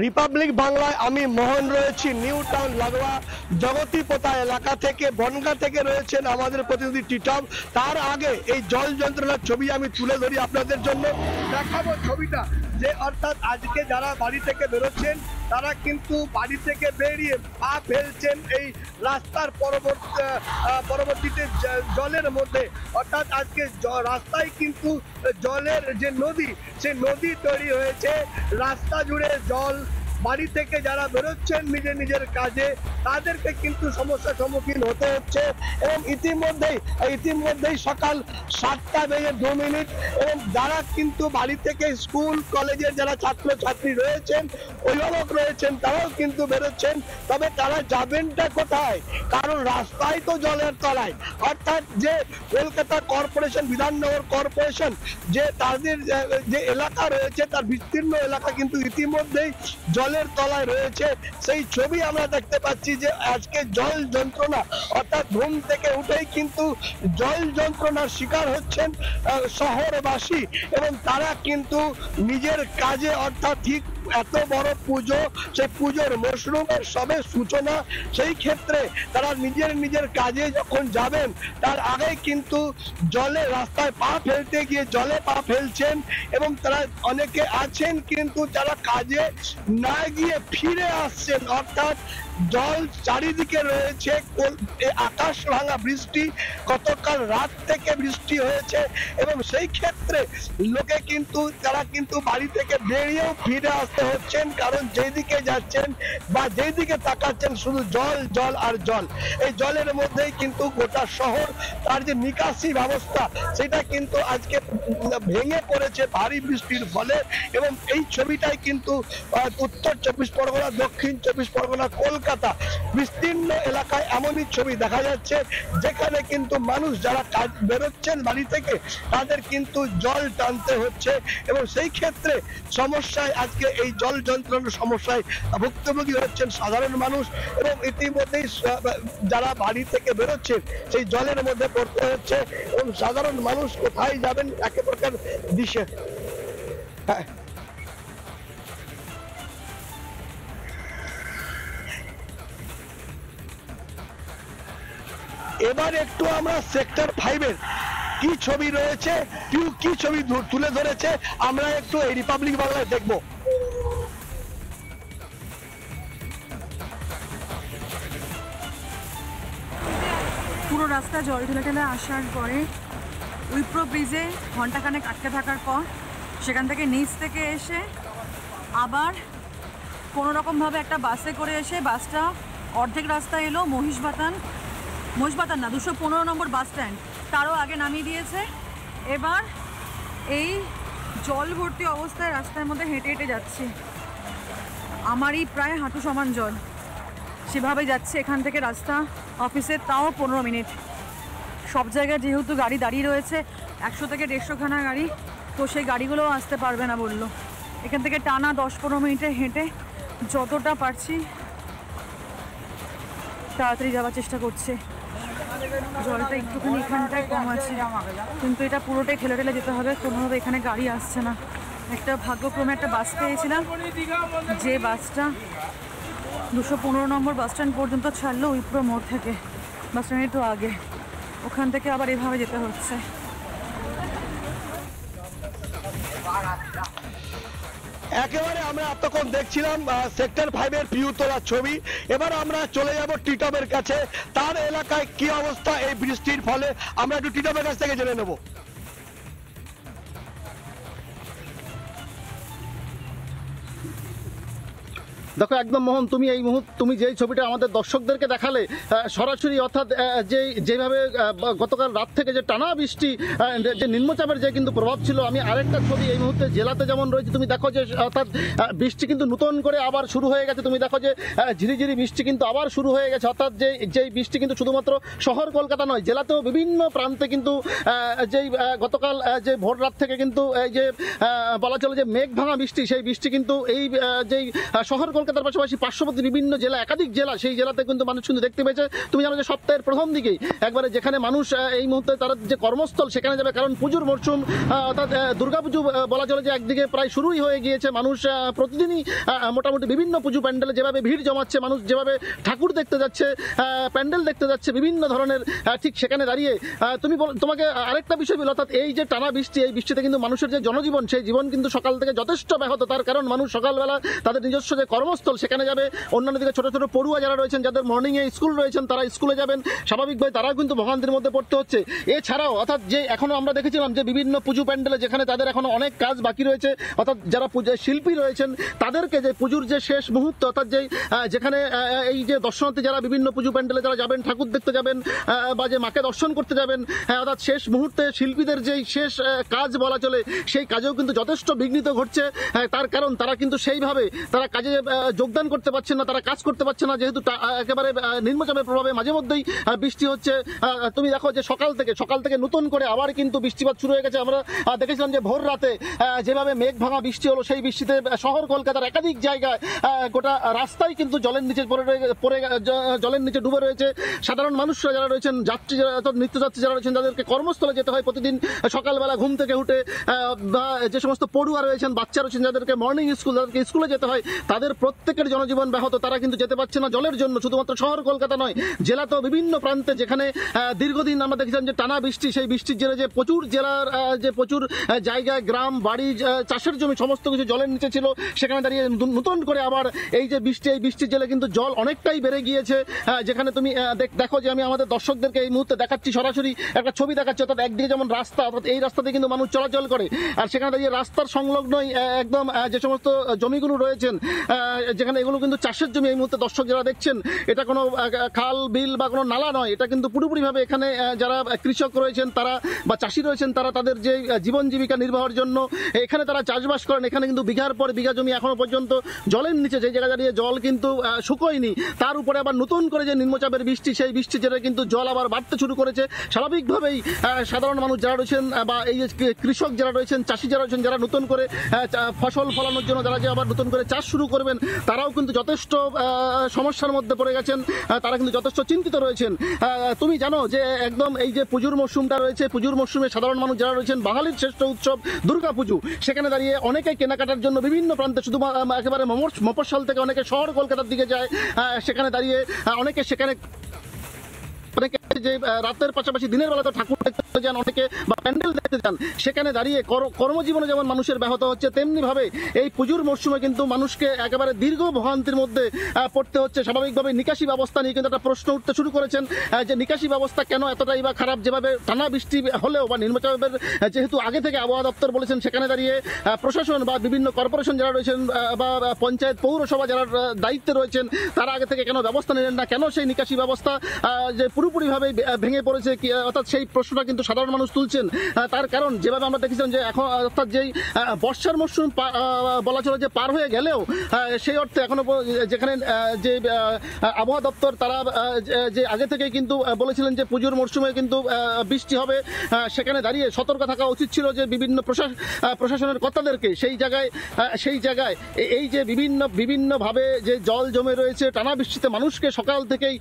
Republic বাংলায় আমি মোহন রয়েছি নিউ টাউন লাগোয়া জগতীপোতা এলাকা থেকে বনগা থেকে রয়েছেন আমাদের প্রতিনিধি টিটম। তার আগে এই জল যন্ত্রণার ছবি আমি তুলে ধরি আপনাদের জন্য, দেখাবো ছবিটা যে অর্থাৎ আজকে যারা বাড়ি থেকে বেরোচ্ছেন তারা কিন্তু বাড়ি থেকে বেরিয়ে পা ফেলছেন এই রাস্তার পরবর্তীতে জলের মধ্যে। অর্থাৎ আজকে রাস্তায় কিন্তু জলের যে নদী, সেই নদী তৈরি হয়েছে, রাস্তা জুড়ে জল। বাড়ি থেকে যারা বেরোচ্ছেন নিজের নিজের কাজে তাদেরকে কিন্তু সমস্যার সম্মুখীন হতে হচ্ছে। এবং ইতিমধ্যেই সকাল 7:02 এবং যারা কিন্তু বাড়ি থেকে স্কুল কলেজের যারা ছাত্রছাত্রী রয়েছেন, অভিভাবক রয়েছেন, তারাও কিন্তু বেরোচ্ছেন। তবে তারা যাবেনটা কোথায়? কারণ রাস্তায় তো জলের তলায়। অর্থাৎ যে কলকাতা কর্পোরেশন, বিধাননগর কর্পোরেশন যে তাদের যে এলাকা রয়েছে তার বিস্তীর্ণ এলাকা কিন্তু ইতিমধ্যেই জলের তলায় রয়েছে। সেই ছবি আমরা দেখতে পাচ্ছি যে আজকে জল যন্ত্রণা, অর্থাৎ ঘুম থেকে উঠেই কিন্তু জল যন্ত্রণার শিকার হচ্ছেন শহরবাসী এবং তারা কিন্তু নিজের কাজে, অর্থাৎ ঠিক এত বড় পুজো, সেই পুজোর মশরুমের সবে সূচনা, সেই ক্ষেত্রে তারা নিজের কাজে যখন যাবেন তার আগে কিন্তু জলে রাস্তায় পা ফেলতে গিয়ে জলে পা ফেলছেন এবং তারা অনেকে আছেন কিন্তু যারা কাজে না গিয়ে ফিরে আসছেন। অর্থাৎ জল চারিদিকে রয়েছে, আকাশ ভাঙা বৃষ্টি, গতকাল রাত থেকে বৃষ্টি হয়েছে এবং সেই ক্ষেত্রে লোকে কিন্তু তারা কিন্তু বাড়ি থেকে বেরিয়েও ফিরে আসতে হচ্ছেন, কারণ যেদিকে যাচ্ছেন বা যেদিকে তাকাচ্ছেন শুধু জল জল আর জল। এই জলের মধ্যেই কিন্তু গোটা শহর, তার যে নিকাশি ব্যবস্থা সেটা কিন্তু আজকে ভেঙে পড়েছে ভারী বৃষ্টির ফলে। এবং এই ছবিটাই কিন্তু উত্তর 24 পরগনা, দক্ষিণ 24 পরগনা, কলকাতা বিস্তীর্ণ এলাকায় এমনই ছবি দেখা যাচ্ছে, যেখানে কিন্তু মানুষ যারা কাজ বেরোচ্ছেন বাড়ি থেকে তাদের কিন্তু জল টানতে হচ্ছে এবং সেই ক্ষেত্রে সমস্যায় আজকে এই জল যন্ত্রণার সমস্যায় ভুক্তভোগী হচ্ছেন সাধারণ মানুষ। এবং ইতিমধ্যেই যারা বাড়ি থেকে বেরোচ্ছেন সেই জলের মধ্যে পড়তে হচ্ছে এবং সাধারণ মানুষ কোথায় যাবেন একে প্রকার দিশে। হ্যাঁ, এবার একটু আমরা সেক্টর 5-এর কি ছবি রয়েছে, কি ছবি তুলে ধরেছে আমরা একটু এই রিপাবলিক বাংলায় দেখব। পুরো রাস্তা জল ঠেলে আসার পরে উইপ্রো ব্রিজে ঘন্টাখানেক আটকে থাকার পর সেখান থেকে নিচ থেকে এসে আবার কোনোরকমভাবে একটা বাসে করে এসে বাসটা অর্ধেক রাস্তা এলো মহিষবাতান না 215 নম্বর বাস স্ট্যান্ড, তারও আগে নামিয়ে দিয়েছে। এবার এই জল ভর্তি অবস্থায় রাস্তার মধ্যে হেঁটে হেঁটে যাচ্ছি, আমারই প্রায় হাঁটু সমান জল, সেভাবে যাচ্ছে এখান থেকে রাস্তা অফিসে, তাও 15 মিনিট। সব জায়গায় যেহেতু গাড়ি দাঁড়িয়ে রয়েছে, 100 থেকে 150 খানা গাড়ি, তো সেই গাড়িগুলোও আসতে পারবে না বললো। এখান থেকে টানা 10-15 মিনিটে হেঁটে যতটা পারছি তাড়াতাড়ি যাওয়ার চেষ্টা করছে। জলটা একটুখানি এখানটায় কম আছে, কিন্তু এটা পুরোটাই ঠেলে ঠেলে যেতে হবে, কোনোভাবে এখানে গাড়ি আসছে না। একটা ভাগ্যক্রমে একটা বাস পেয়েছিলাম, যে বাসটা 215 নম্বর বাস স্ট্যান্ড পর্যন্ত ছাড়লো উইপ্রো মোড় থেকে, বাস স্ট্যান্ডের একটু আগে, ওখান থেকে আবার এভাবে যেতে হচ্ছে। একেবারে আমরা এতক্ষণ দেখছিলাম সেক্টর 5-এর ভিউ তোলার ছবি। এবার আমরা চলে যাব টিটমের কাছে, তার এলাকায় কি অবস্থা এই বৃষ্টির ফলে আমরা একটু টিটমের কাছ থেকে জেনে নেব। দেখো একদম মোহন, তুমি যেই ছবিটা আমাদের দর্শকদেরকে দেখালে সরাসরি, অর্থাৎ যেভাবে গতকাল রাত থেকে যে টানা বৃষ্টি, যে নিম্নচাপের যে কিন্তু প্রভাব ছিল, আমি আরেকটা ছবি এই মুহূর্তে জেলাতে যেমন রয়েছে তুমি দেখো যে অর্থাৎ বৃষ্টি কিন্তু নতুন করে আবার শুরু হয়ে গেছে। তুমি দেখো যে ঝিরিঝিরি বৃষ্টি কিন্তু আবার শুরু হয়ে গেছে, অর্থাৎ যেই বৃষ্টি কিন্তু শুধুমাত্র শহর কলকাতা নয়, জেলাতেও বিভিন্ন প্রান্তে কিন্তু যেই গতকাল যে ভোর রাত থেকে কিন্তু এই যে বলা চলে যে মেঘ ভাঙা বৃষ্টি, সেই বৃষ্টি কিন্তু এই যেই শহর কলকাতার পাশাপাশি পার্শ্ববর্তী বিভিন্ন জেলা, একাধিক জেলা, সেই জেলাতে কিন্তু মানুষ কিন্তু দেখতে পেয়েছে। তুমি জানো যে সপ্তাহের প্রথম দিকেই একবারে যেখানে মানুষ এই মুহূর্তে তার যে কর্মস্থল সেখানে যাবে, কারণ পুজোর মরশুম অর্থাৎ দুর্গাপুজো বলা চলে যে একদিকে প্রায় শুরুই হয়ে গিয়েছে। মানুষ প্রতিদিনই মোটামুটি বিভিন্ন পুজো প্যান্ডেলে যেভাবে ভিড় জমাচ্ছে, মানুষ যেভাবে ঠাকুর দেখতে যাচ্ছে, প্যান্ডেল দেখতে যাচ্ছে বিভিন্ন ধরনের, ঠিক সেখানে দাঁড়িয়ে তোমাকে আরেকটা বিষয় বলি, অর্থাৎ এই যে টানা বৃষ্টি, এই বৃষ্টিতে কিন্তু মানুষের যে জনজীবন, সেই জীবন কিন্তু সকাল থেকে যথেষ্ট ব্যাহত। তার কারণ মানুষ সকালবেলা তাদের নিজস্ব যে কর্মস্থল সেখানে যাবে, অন্যান্য দিকে ছোট ছোট পড়ুয়া যারা রয়েছেন, যাদের মর্নিংয়ে স্কুল রয়েছেন, তারা স্কুলে যাবেন, স্বাভাবিকভাবে তারাও কিন্তু ভোগান্তির মধ্যে পড়তে হচ্ছে। এছাড়াও অর্থাৎ যে এখনো আমরা দেখেছিলাম যে বিভিন্ন পুজো প্যান্ডেলে যেখানে তাদের এখনো অনেক কাজ বাকি রয়েছে, অর্থাৎ যারা শিল্পী রয়েছেন তাদেরকে যে পুজোর যে শেষ মুহূর্ত, অর্থাৎ যেখানে এই যে দর্শনার্থী যারা বিভিন্ন পুজো প্যান্ডেলে যারা যাবেন, ঠাকুর দেখতে যাবেন বা যে মাকে দর্শন করতে যাবেন, অর্থাৎ শেষ মুহূর্তে শিল্পীদের যেই শেষ কাজ বলা চলে, সেই কাজেও কিন্তু যথেষ্ট বিঘ্নিত ঘটছে। তার কারণ তারা কিন্তু সেইভাবে তারা কাজে যোগদান করতে পারছেন না, তারা কাজ করতে পারছে না, যেহেতু একেবারে নিম্নচাপের প্রভাবে মাঝে মধ্যেই বৃষ্টি হচ্ছে। তুমি দেখো যে সকাল থেকে নতুন করে আবার কিন্তু বৃষ্টিপাত শুরু হয়ে গেছে। আমরা দেখেছিলাম যে ভোর রাতে যেভাবে মেঘ ভাঙা বৃষ্টি হলো, সেই বৃষ্টিতে শহর কলকাতার একাধিক জায়গায় গোটা রাস্তায় কিন্তু জলের নিচে পড়ে জলের নিচে ডুবে রয়েছে। সাধারণ মানুষরা যারা রয়েছেন, যাত্রী যারা, নিত্যযাত্রী যারা রয়েছেন, যাদেরকে কর্মস্থলে যেতে হয় প্রতিদিন সকালবেলা ঘুম থেকে উঠে, বা যে সমস্ত পড়ুয়া রয়েছেন, বাচ্চা রয়েছেন, যাদেরকে মর্নিং স্কুল, যাদেরকে স্কুলে যেতে হয়, তাদের প্রত্যেকের জনজীবন ব্যাহত। তারা কিন্তু যেতে পারছে না জলের জন্য। শুধুমাত্র শহর কলকাতা নয়, জেলাতেও বিভিন্ন প্রান্তে যেখানে দীর্ঘদিন আমরা দেখেছিলাম যে টানা বৃষ্টি, সেই বৃষ্টির জেরে যে প্রচুর জেলার যে প্রচুর জায়গায় গ্রাম বাড়ি, চাষের জমি সমস্ত কিছু জলের নিচে ছিল, সেখানে দাঁড়িয়ে নতুন করে আবার এই যে বৃষ্টি, এই বৃষ্টির জেলে কিন্তু জল অনেকটাই বেড়ে গিয়েছে। যেখানে তুমি দেখো যে আমি আমাদের দর্শকদেরকে এই মুহূর্তে দেখাচ্ছি, সরাসরি একটা ছবি দেখাচ্ছি। অর্থাৎ একদিকে যেমন রাস্তা, অর্থাৎ এই রাস্তাতে কিন্তু মানুষ চলাচল করে, আর সেখানে দাঁড়িয়ে রাস্তার সংলগ্নই একদম যে সমস্ত জমিগুলো রয়েছেন, যেখানে এগুলো কিন্তু চাষের জমি। এই মুহূর্তে দর্শক যারা দেখছেন, এটা কোনো খাল বিল বা কোনো নালা নয়, এটা কিন্তু পুরোপুরিভাবে এখানে যারা কৃষক রয়েছেন তারা বা চাষি রয়েছেন, তারা তাদের যে জীবন জীবিকা নির্বাহের জন্য এখানে তারা চাষবাস করেন। এখানে কিন্তু বিঘার পর বিঘা জমি এখনো পর্যন্ত জলের নিচে, যে জায়গায় দাঁড়িয়ে জল কিন্তু শুকোয়নি, তার উপরে আবার নতুন করে যে নিম্নচাপের বৃষ্টি, সেই বৃষ্টির জেরে কিন্তু জল আবার বাড়তে শুরু করেছে। স্বাভাবিকভাবেই সাধারণ মানুষ যারা রয়েছেন বা এই যে কৃষক যারা রয়েছেন, চাষি যারা রয়েছেন, যারা নতুন করে ফসল ফলানোর জন্য যারা যে আবার নতুন করে চাষ শুরু করবেন, তারাও কিন্তু যথেষ্ট সমস্যার মধ্যে পড়ে গেছেন, তারা কিন্তু যথেষ্ট চিন্তিত রয়েছেন। তুমি জানো যে একদম এই যে পুজোর মরশুমটা রয়েছে, পুজোর মরশুমে সাধারণ মানুষ যারা রয়েছেন, বাঙালির শ্রেষ্ঠ উৎসব দুর্গাপুজো, সেখানে দাঁড়িয়ে অনেকে কেনাকাটার জন্য বিভিন্ন প্রান্তে, শুধু একেবারে মফস্বল থেকে অনেকে শহর কলকাতার দিকে যায়, সেখানে দাঁড়িয়ে অনেকে সেখানে যে রাতের পাশাপাশি দিনের বেলা তো ঠাকুর দেখতে যান অনেকে, বা প্যান্ডেল দেখতে যান, সেখানে দাঁড়িয়ে কর্মজীবনে যেমন মানুষের ব্যাহত হচ্ছে, তেমনি ভাবে এই পুজোর মরশুমে কিন্তু মানুষকে একেবারে দীর্ঘ ভোগান্তির মধ্যে পড়তে হচ্ছে। স্বাভাবিকভাবে নিকাশি ব্যবস্থা নিয়ে কিন্তু একটা প্রশ্ন উঠতে শুরু করেছেন, যে নিকাশি ব্যবস্থা কেন এতটাই বা খারাপ, যেভাবে টানা বৃষ্টি হলেও বা নিম্নচাপের যেহেতু আগে থেকে আবহাওয়া দপ্তর বলেছেন, সেখানে দাঁড়িয়ে প্রশাসন বা বিভিন্ন কর্পোরেশন যারা রয়েছেন বা পঞ্চায়েত পৌরসভা যারা দায়িত্বে রয়েছেন, তারা আগে থেকে কেন ব্যবস্থা নিলেন না, কেন সেই নিকাশি ব্যবস্থা যে পুরোপুরিভাবে ভেঙে পড়েছে, অর্থাৎ সেই প্রশ্নটা কিন্তু সাধারণ মানুষ তুলছেন। তার কারণ যেভাবে আমরা দেখেছিলাম যে এখন, অর্থাৎ যেই বর্ষার মরশুম বলা চলে যে পার হয়ে গেলেও, সেই অর্থে এখনো যেখানে যে আবহাওয়া দপ্তর তারা যে আগে থেকে কিন্তু বলেছিলেন যে পুজোর মরশুমে কিন্তু বৃষ্টি হবে, সেখানে দাঁড়িয়ে সতর্ক থাকা উচিত ছিল যে বিভিন্ন প্রশাসনের কর্তাদেরকে। সেই জায়গায় এই যে বিভিন্নভাবে যে জল জমে রয়েছে, টানা বৃষ্টিতে মানুষকে সকাল থেকেই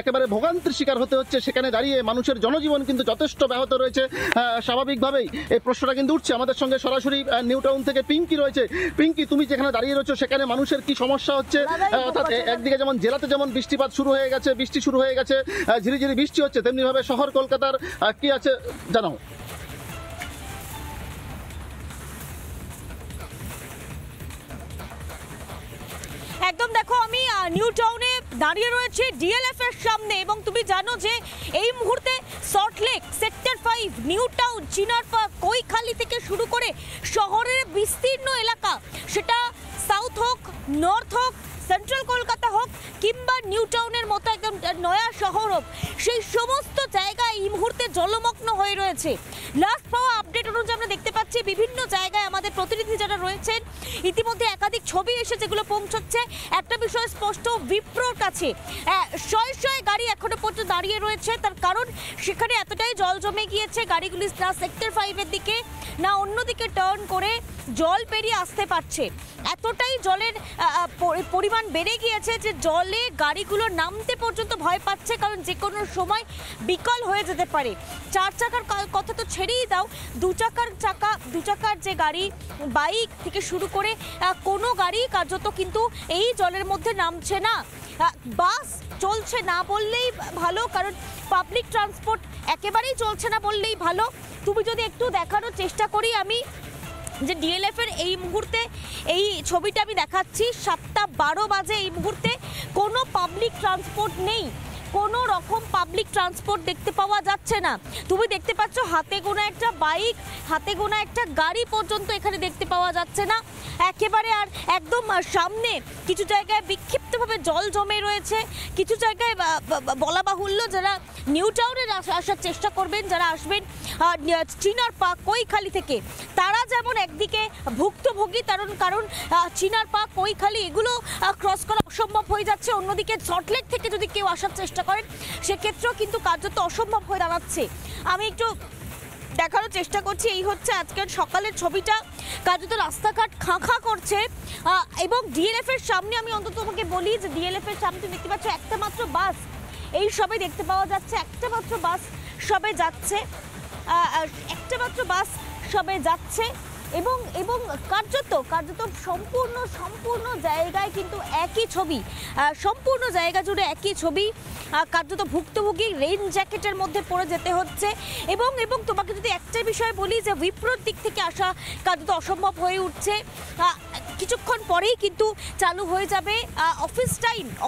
একেবারে ভোগান্তির শিকার হতে হচ্ছে, সেখানে দাঁড়িয়ে মানুষের জনজীবন কিন্তু যথেষ্ট ব্যাহত রয়েছে। স্বাভাবিকভাবেই এই প্রশ্নটা কিন্তু উঠছে। আমাদের সঙ্গে সরাসরি নিউ টাউন থেকে পিঙ্কি রয়েছে। পিঙ্কি, তুমি যেখানে দাঁড়িয়ে রয়েছো, সেখানে মানুষের কি সমস্যা হচ্ছে? অর্থাৎ একদিকে যেমন জেলাতে যেমন বৃষ্টিপাত শুরু হয়ে গেছে, বৃষ্টি শুরু হয়ে গেছে, ঝিরিঝিরি বৃষ্টি হচ্ছে, তেমনি ভাবে শহর কলকাতার কি আছে জানাও। একদম দেখো, আমি নিউ টাউনে দাঁড়িয়ে রয়েছে ডিএলএফ এর সামনে, এবং তুমি জানো যে এই মুহূর্তে সল্টলেক, সেক্টর 5, নিউ টাউন, চিনার পার্ক, কৈখালি থেকে শুরু করে শহরের বিস্তীর্ণ এলাকা, সেটা সাউথ হোক, নর্থ হোক, সেন্ট্রাল কলকাতা হোক, কিংবা নিউ টাউনের মতো একদম নয়া শহর হোক, সেই সমস্ত জায়গায় এই মুহূর্তে জলমগ্ন হয়ে রয়েছে। লাস্ট পাওয়া আপডেট অনুযায়ী আমরা দেখতে পাচ্ছি বিভিন্ন জায়গায় আমাদের প্রতিনিধি যারা রয়েছেন, ইতিমধ্যে একাধিক ছবি এসে যেগুলো পৌঁছচ্ছে। একটা বিষয় স্পষ্ট, বিপ্রোর কাছে শয়ে গাড়ি এখনো পর্যন্ত দাঁড়িয়ে রয়েছে, তার কারণ সেখানে এতটাই জল জমে গিয়েছে, গাড়িগুলি না সেক্টর 5 এর দিকে না অন্যদিকে টার্ন করে জল পেরিয়ে আসতে পারছে। এতটাই জলের পরিমাণ বেড়ে গিয়েছে যে জলে গাড়িগুলো নামতে পর্যন্ত ভয় পাচ্ছে, কারণ যে কোনো সময় বিকল হয়ে যেতে পারে। 4 চাকার কথা তো ছেড়েই দাও, 2 চাকার যে গাড়ি, বাইক থেকে শুরু করে কোনো গাড়ি কার্যত কিন্তু এই জলের মধ্যে নামছে না। বাস চলছে না বললেই ভালো, কারণ পাবলিক ট্রান্সপোর্ট একেবারেই চলছে না বললেই ভালো। তুমি যদি একটু দেখানোর চেষ্টা করি আমি, যে ডিএলএফ এর এই মুহূর্তে এই ছবিটা আমি দেখাচ্ছি, 7:12 বাজে এই মুহূর্তে কোনো পাবলিক ট্রান্সপোর্ট নেই, কোনো রকম পাবলিক ট্রান্সপোর্ট দেখতে পাওয়া যাচ্ছে না। তুমি দেখতে পাচ্ছ হাতে গোনা একটা বাইক, হাতে গোনা একটা গাড়ি পর্যন্ত এখানে দেখতে পাওয়া যাচ্ছে না একেবারে। আর একদম সামনে কিছু জায়গায় বিক্ষিপ্তভাবে জল জমে রয়েছে, কিছু জায়গায় বলা বাহুল্য যারা নিউ টাউনে আসার চেষ্টা করবেন, যারা আসবেন চিনার পার্ক কৈখালি থেকে, তারা যেমন একদিকে ভুক্তভোগী, কারণ চিনার পার্ক কৈখালি এগুলো ক্রস করা অসম্ভব হয়ে যাচ্ছে, অন্যদিকে সল্টলেক থেকে যদি কেউ আসার চেষ্টা করেন সেক্ষেত্রেও কিন্তু কার্যত অসম্ভব হয়ে দাঁড়াচ্ছে। আমি একটু দেখানোর চেষ্টা করছি, এই হচ্ছে আজকের সকালের ছবিটা। কার্যত রাস্তাঘাট খাঁ করছে এবং ডিএলএফ এর সামনে আমি অন্তত তোমাকে বলি যে ডিএলএফ এর সামনে তুমি দেখতে পাচ্ছ একটা মাত্র বাস এই সবে দেখতে পাওয়া যাচ্ছে, একটা মাত্র বাস সবে যাচ্ছে, একটা মাত্র বাস সবে যাচ্ছে এবং কার্যত সম্পূর্ণ জায়গায় কিন্তু একই ছবি, সম্পূর্ণ জায়গা জুড়ে একই ছবি। কার্যত ভুক্তভোগী রেইন জ্যাকেটের মধ্যে পড়ে যেতে হচ্ছে এবং তোমাকে যদি একটা বিষয় বলি যে উইপ্রোর দিক থেকে আসা কার্যত অসম্ভব হয়ে উঠছে। কিছুক্ষণ পরেই কিন্তু চালু হয়ে যাবে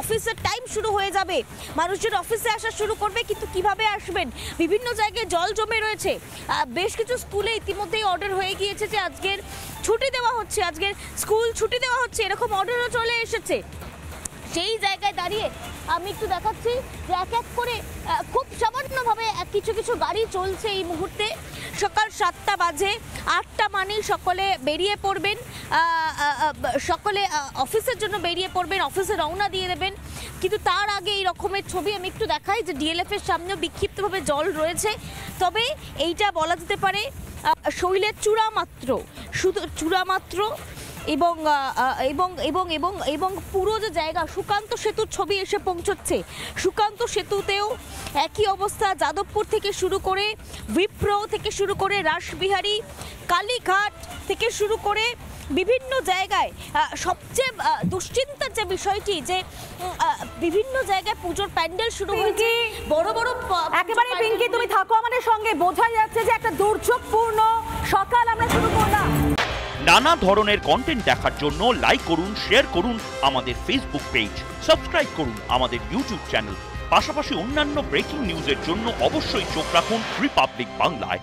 অফিসের টাইম শুরু হয়ে যাবে, মানুষজন অফিসে আসা শুরু করবে, কিন্তু কিভাবে আসবেন? বিভিন্ন জায়গায় জল জমে রয়েছে। বেশ কিছু স্কুলে ইতিমধ্যেই অর্ডার হয়ে গিয়েছে যে আজকের ছুটি দেওয়া হচ্ছে, আজকের স্কুল ছুটি দেওয়া হচ্ছে, এরকম অর্ডারও চলে এসেছে। সেই জায়গায় দাঁড়িয়ে আমি একটু দেখাচ্ছি যে এক এক করে খুব সামান্যভাবে কিছু গাড়ি চলছে এই মুহূর্তে। সকাল 7টা বাজে, 8টা মানে সকলে বেরিয়ে পড়বেন, সকলে অফিসের জন্য বেরিয়ে পড়বেন, অফিসে রওনা দিয়ে দেবেন। কিন্তু তার আগে এই রকমের ছবি আমি একটু দেখাই যে ডিএলএফ এর সামনেও বিক্ষিপ্তভাবে জল রয়েছে, তবে এইটা বলা যেতে পারে শৈলের চূড়ামাত্র এবং পুরো যে জায়গা সুকান্ত সেতুর ছবি এসে পৌঁছচ্ছে। সুকান্ত সেতুতেও একই অবস্থা, যাদবপুর থেকে শুরু করে উইপ্রো থেকে শুরু করে রাসবিহারী, কালীঘাট থেকে শুরু করে বিভিন্ন জায়গায় সবচেয়ে দুশ্চিন্তার যে বিষয়টি যে বিভিন্ন জায়গায় পুজোর প্যান্ডেল শুরু হয়েছে, বড় একেবারে পিঙ্কি তুমি থাকো আমাদের সঙ্গে। বোঝাই যাচ্ছে যে একটা দুর্যোগপূর্ণ সকাল আমরা শুরু করলাম। নানা ধরনের কন্টেন্ট দেখার জন্য লাইক করুন, শেয়ার করুন আমাদের ফেসবুক পেজ, সাবস্ক্রাইব করুন আমাদের ইউটিউব চ্যানেল। পাশাপাশি অন্যান্য ব্রেকিং নিউজের জন্য অবশ্যই চোখ রাখুন রিপাবলিক বাংলায়।